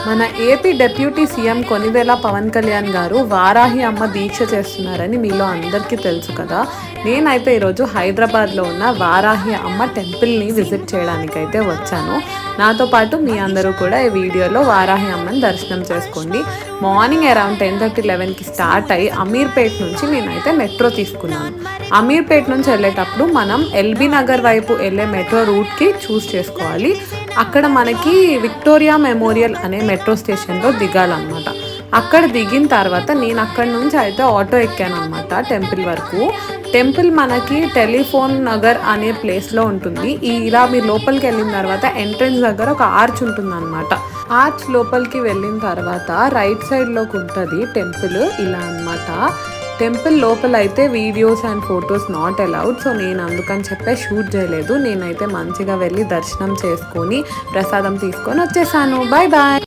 మన AP deputy CM Konidela Pawan Kalyan గారు వారాహి అమ్మ దీక్ష చేస్తున్నారని మీలో అందరికీ తెలుసు కదా. నేనైతే ఈరోజు హైదరాబాద్లో ఉన్న వారాహి అమ్మ టెంపుల్ని విజిట్ చేయడానికైతే వచ్చాను. నాతో పాటు మీ అందరూ కూడా ఈ వీడియోలో వారాహి అమ్మని దర్శనం చేసుకోండి. మార్నింగ్ అరౌండ్ 10:30-11కి స్టార్ట్ అయ్యి అమీర్పేట్ నుంచి నేనైతే మెట్రో తీసుకున్నాను. అమీర్పేట్ నుంచి వెళ్ళేటప్పుడు మనం ఎల్బీ నగర్ వైపు వెళ్ళే మెట్రో రూట్కి చూస్ చేసుకోవాలి. అక్కడ మనకి విక్టోరియా మెమోరియల్ అనే మెట్రో స్టేషన్లో దిగాలన్నమాట. అక్కడ దిగిన తర్వాత నేను అక్కడ నుంచి అయితే ఆటో ఎక్కాను అనమాట టెంపుల్ వరకు. టెంపుల్ మనకి టెలిఫోన్ నగర్ అనే ప్లేస్లో ఉంటుంది. ఇలా మీరు లోపలికి వెళ్ళిన తర్వాత ఎంట్రన్స్ దగ్గర ఒక ఆర్చ్ ఉంటుంది అనమాట. ఆర్చ్ లోపలికి వెళ్ళిన తర్వాత రైట్ సైడ్లోకి ఉంటుంది టెంపుల్ ఇలా అనమాట. టెంపుల్ లోపల అయితే videos and photos not allowed. So నేను అందుకని చెప్పే షూట్ చేయలేదు. నేనైతే మంచిగా వెళ్ళి దర్శనం చేసుకొని ప్రసాదం తీసుకొని వచ్చేసాను. Bye bye.